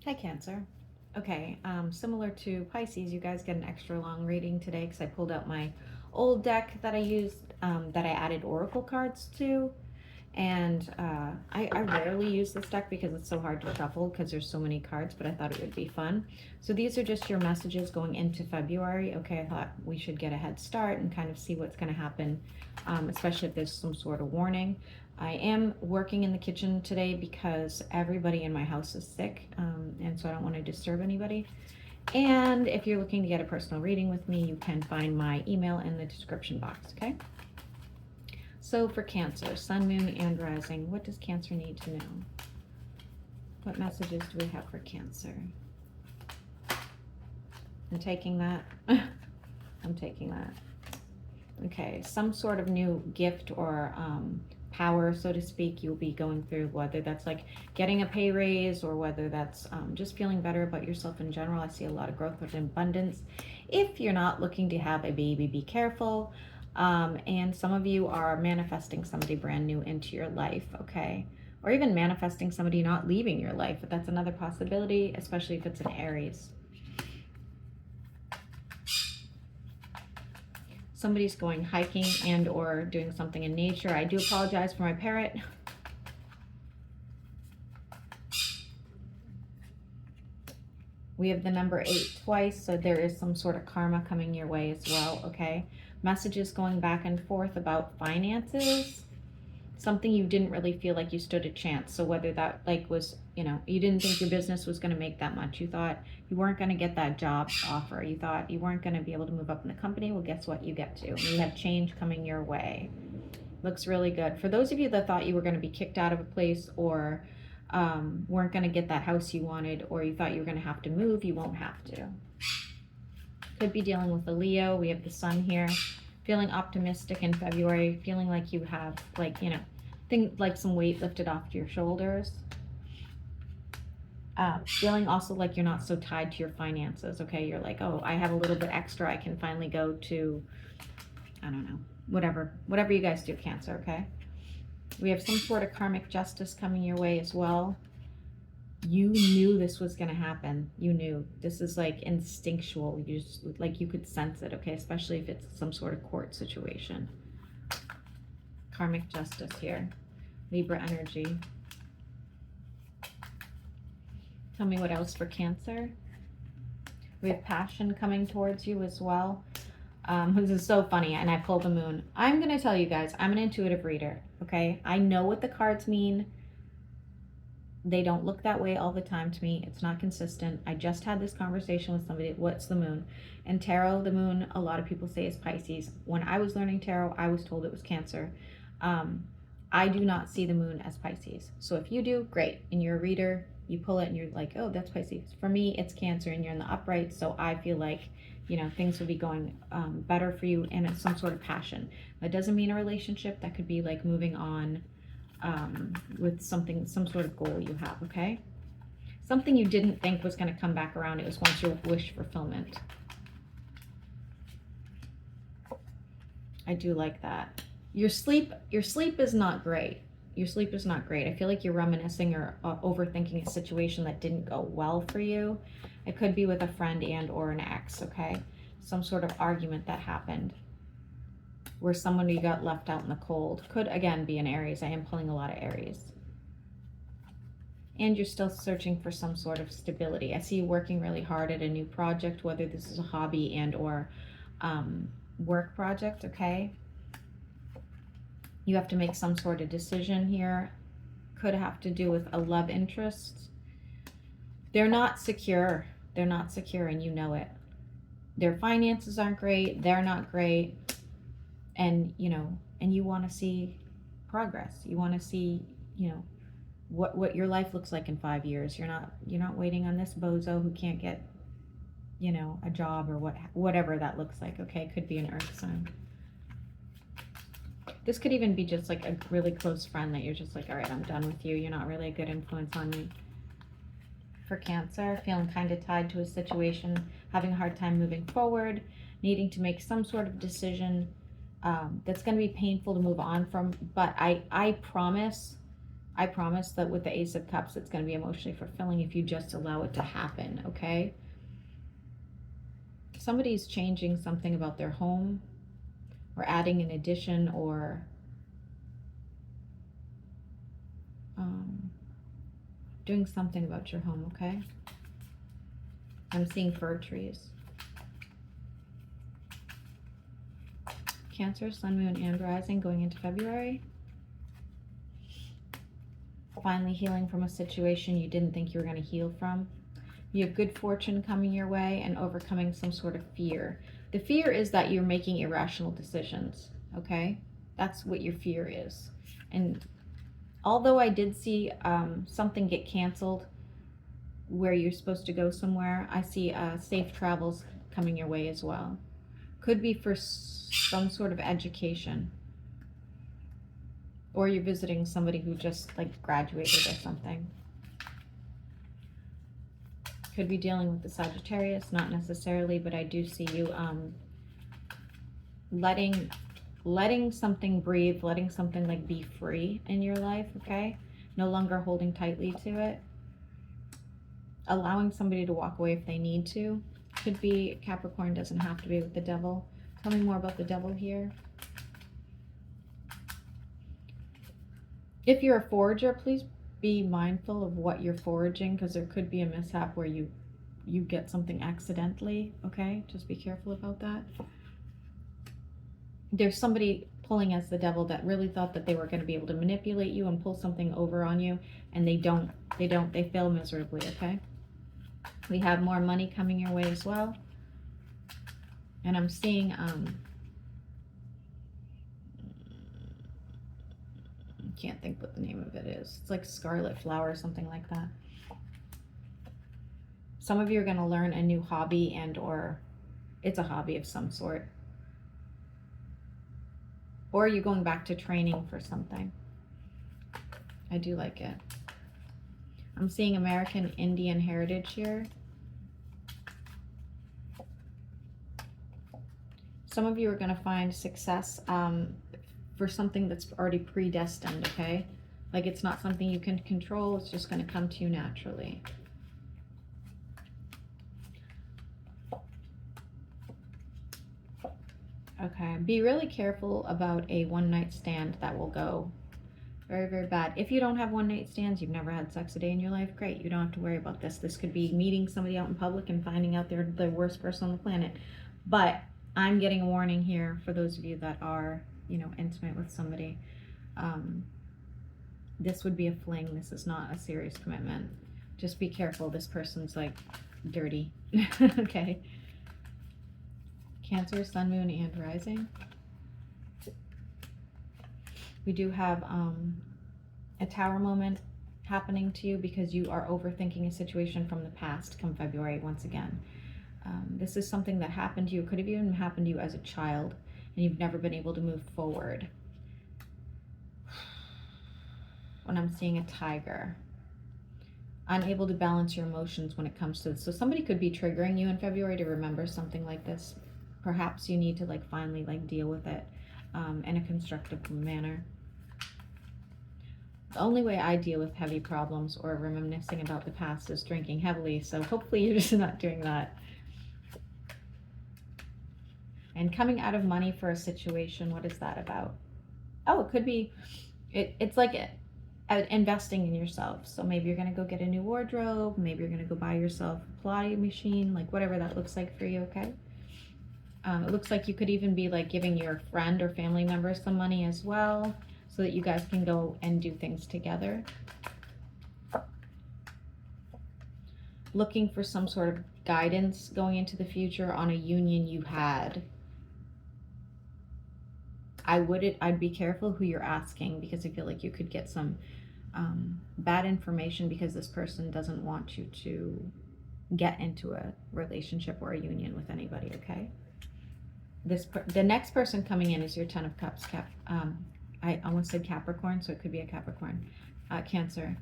Hi, Cancer. Okay, similar to Pisces, you guys get an extra long reading today because I pulled out my old deck that I used, that I added oracle cards to. And I rarely use this deck because it's so hard to shuffle because there's so many cards, but I thought it would be fun. So these are just your messages going into February. Okay, I thought we should get a head start and kind of see what's going to happen, especially if there's some sort of warning. I am working in the kitchen today because everybody in my house is sick, and so I don't want to disturb anybody. And if you're looking to get a personal reading with me, you can find my email in the description box, okay? So for Cancer, Sun, Moon, and Rising, what does Cancer need to know? What messages do we have for Cancer? I'm taking that. I'm taking that. Okay, some sort of new gift or power, so to speak, you'll be going through, whether that's like getting a pay raise or whether that's just feeling better about yourself in general. I see a lot of growth and abundance. If you're not looking to have a baby, be careful. And some of you are manifesting somebody brand new into your life, okay? Or even manifesting somebody not leaving your life, but that's another possibility, especially if it's an Aries. Somebody's going hiking and or doing something in nature. I do apologize for my parrot. We have the number 8 twice, so there is some sort of karma coming your way as well, okay? Messages going back and forth about finances. Something you didn't really feel like you stood a chance. So whether that like was, you didn't think your business was going to make that much. You thought you weren't going to get that job offer. You thought you weren't going to be able to move up in the company. Well, guess what? You get to. And you have change coming your way. Looks really good. For those of you that thought you were going to be kicked out of a place or weren't going to get that house you wanted, or you thought you were going to have to move, you won't have to. Could be dealing with a Leo. We have the sun here. Feeling optimistic in February, feeling like you have, like, think like some weight lifted off your shoulders. Feeling also like you're not so tied to your finances, okay? You're like, oh, I have a little bit extra. I can finally go to, I don't know, whatever you guys do, Cancer, okay? We have some sort of karmic justice coming your way as well. You knew this was going to happen. You knew. This is like instinctual. You just, like, you could sense it, okay? Especially if it's some sort of court situation. Karmic justice here. Libra energy. Tell me what else for Cancer. We have passion coming towards you as well. This is so funny, and I pulled the moon. I'm going to tell you guys, I'm an intuitive reader, okay? I know what the cards mean. They don't look that way all the time to me. It's not consistent. I just had this conversation with somebody. What's the moon? And tarot, the moon, a lot of people say is Pisces. When I was learning tarot, I was told it was Cancer. I do not see the moon as Pisces. So if you do, great. And you're a reader, you pull it and you're like, oh, that's Pisces. For me, it's Cancer and you're in the upright. So I feel like, things will be going better for you and it's some sort of passion. That doesn't mean a relationship. That could be like moving on with some sort of goal you have, okay? Something you didn't think was going to come back around. It was once your wish fulfillment. I do like that. Your sleep is not great. Your sleep is not great. I feel like you're reminiscing or overthinking a situation that didn't go well for you. It could be with a friend and or an ex, okay? Some sort of argument that happened where somebody got left out in the cold. Could, again, be an Aries. I am pulling a lot of Aries. And you're still searching for some sort of stability. I see you working really hard at a new project, whether this is a hobby and or work project, okay? You have to make some sort of decision here. Could have to do with a love interest. They're not secure. They're not secure and you know it. Their finances aren't great. They're not great. And, and you want to see progress. You want to see, what your life looks like in 5 years. You're not waiting on this bozo who can't get, a job or whatever that looks like. Okay. Could be an earth sign. This could even be just like a really close friend that you're just like, all right, I'm done with you. You're not really a good influence on me. For Cancer, feeling kind of tied to a situation, having a hard time moving forward, needing to make some sort of decision that's going to be painful to move on from. But I promise I promise that with the Ace of Cups, it's going to be emotionally fulfilling if you just allow it to happen, okay? Somebody's changing something about their home, or adding an addition, or doing something about your home, okay? I'm seeing fir trees. Cancer, Sun, Moon, and Rising going into February. Finally healing from a situation you didn't think you were going to heal from. You have good fortune coming your way and overcoming some sort of fear. The fear is that you're making irrational decisions, okay? That's what your fear is. And although I did see something get canceled where you're supposed to go somewhere, I see safe travels coming your way as well. Could be for some sort of education. Or you're visiting somebody who just like graduated or something. Could be dealing with the Sagittarius, not necessarily, but I do see you letting something breathe, letting something like be free in your life, okay? No longer holding tightly to it. Allowing somebody to walk away if they need to. Could be Capricorn, doesn't have to be with the devil. Tell me more about the devil here. If you're a forager, please be mindful of what you're foraging, because there could be a mishap where you get something accidentally, okay? Just be careful about that. There's somebody pulling as the devil that really thought that they were going to be able to manipulate you and pull something over on you, and they don't. They fail miserably, okay? We have more money coming your way as well. And I'm seeing can't think what the name of it is. It's like scarlet flower or something like that. Some of you are going to learn a new hobby, and or it's a hobby of some sort. Or you're going back to training for something. I do like it. I'm seeing American Indian heritage here. Some of you are going to find success for something that's already predestined, okay? Like it's not something you can control. It's just going to come to you naturally. Okay, be really careful about a one-night stand that will go very, very bad. If you don't have one-night stands, you've never had sex a day in your life, great. You don't have to worry about this. This could be meeting somebody out in public and finding out they're the worst person on the planet. But I'm getting a warning here for those of you that are, you know, intimate with somebody. This would be a fling. This is not a serious commitment. Just be careful. This person's like dirty. Okay. Cancer, Sun, Moon, and Rising. We do have a tower moment happening to you because you are overthinking a situation from the past come February once again. This is something that happened to you. It could have even happened to you as a child, and you've never been able to move forward. When I'm seeing a tiger, unable to balance your emotions when it comes to this. So somebody could be triggering you in February to remember something like this. Perhaps you need to like finally like deal with it in a constructive manner. The only way I deal with heavy problems or reminiscing about the past is drinking heavily. So hopefully you're just not doing that. And coming out of money for a situation, what is that about? Oh, it could be, it's like investing in yourself. So maybe you're going to go get a new wardrobe. Maybe you're going to go buy yourself a Pilates machine, like whatever that looks like for you, okay? It looks like you could even be like giving your friend or family member some money as well, so that you guys can go and do things together. Looking for some sort of guidance going into the future on a union you had. I'd be careful who you're asking, because I feel like you could get some bad information because this person doesn't want you to get into a relationship or a union with anybody, okay? The next person coming in is your Ten of Cups. I almost said Capricorn, so it could be a Capricorn. Cancer.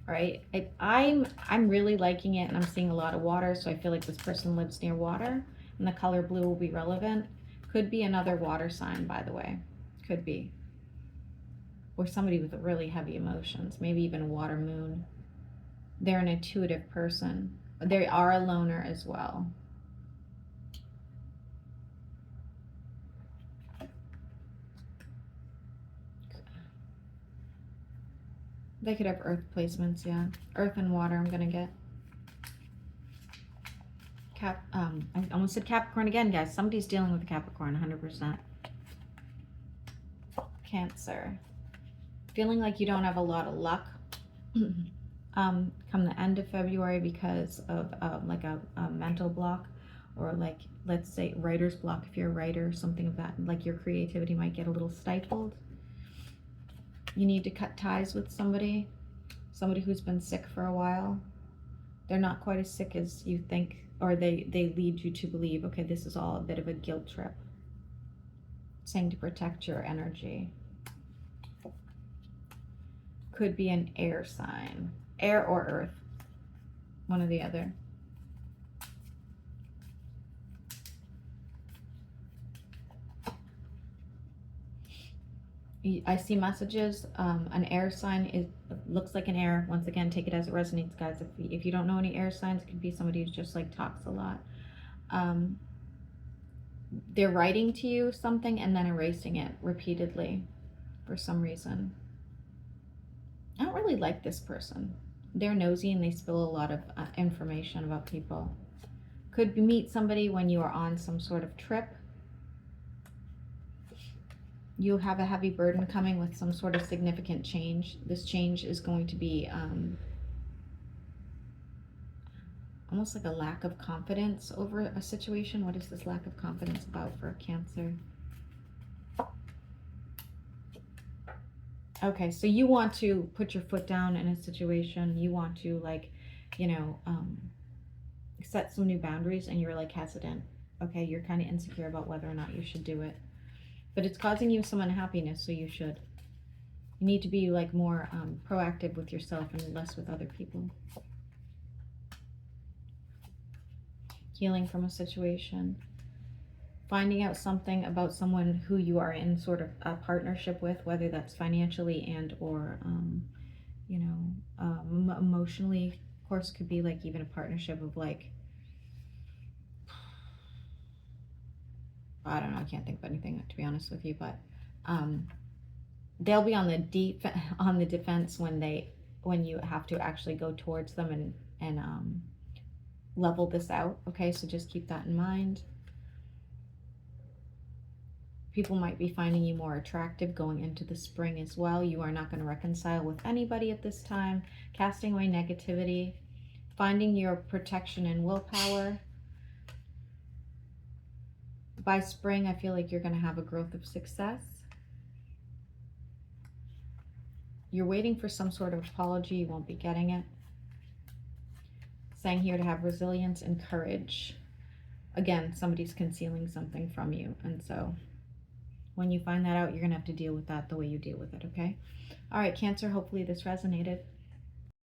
All right. I'm really liking it, and I'm seeing a lot of water, so I feel like this person lives near water, and the color blue will be relevant. Could be another water sign, by the way. Could be. or somebody with really heavy emotions, maybe even a water moon. They're an intuitive person. They are a loner as well. They could have earth placements, yeah. Earth and water, I'm gonna get. I almost said Capricorn again, guys. Somebody's dealing with a Capricorn, 100%. Cancer. Feeling like you don't have a lot of luck come the end of February because of like a mental block, or like, let's say, writer's block if you're a writer, something of that. Like your creativity might get a little stifled. You need to cut ties with somebody who's been sick for a while. They're not quite as sick as you think, or they lead you to believe, okay, this is all a bit of a guilt trip. Saying to protect your energy. Could be an air sign. Air or earth. One or the other. I see messages. An air sign looks like an air. Once again, take it as it resonates, guys. If you don't know any air signs, it could be somebody who just like talks a lot. They're writing to you something and then erasing it repeatedly for some reason. I don't really like this person. They're nosy and they spill a lot of information about people. Could meet somebody when you are on some sort of trip. You have a heavy burden coming with some sort of significant change. This change is going to be almost like a lack of confidence over a situation. What is this lack of confidence about for Cancer? Okay, so you want to put your foot down in a situation. You want to, like, you know, set some new boundaries, and you're like hesitant. Okay, you're kind of insecure about whether or not you should do it. But it's causing you some unhappiness, so you should. You need to be like more proactive with yourself and less with other people. Healing from a situation. Finding out something about someone who you are in sort of a partnership with, whether that's financially and or, you know, emotionally. Of course, could be like even a partnership of like, I don't know, I can't think of anything, to be honest with you, but they'll be on the defense when you have to actually go towards them and level this out. Okay, so just keep that in mind. People might be finding you more attractive going into the spring as well. You are not going to reconcile with anybody at this time. Casting away negativity, finding your protection and willpower. By spring, I feel like you're going to have a growth of success. You're waiting for some sort of apology. You won't be getting it. Saying here to have resilience and courage. Again, somebody's concealing something from you. And so when you find that out, you're going to have to deal with that the way you deal with it, okay? All right, Cancer, hopefully this resonated.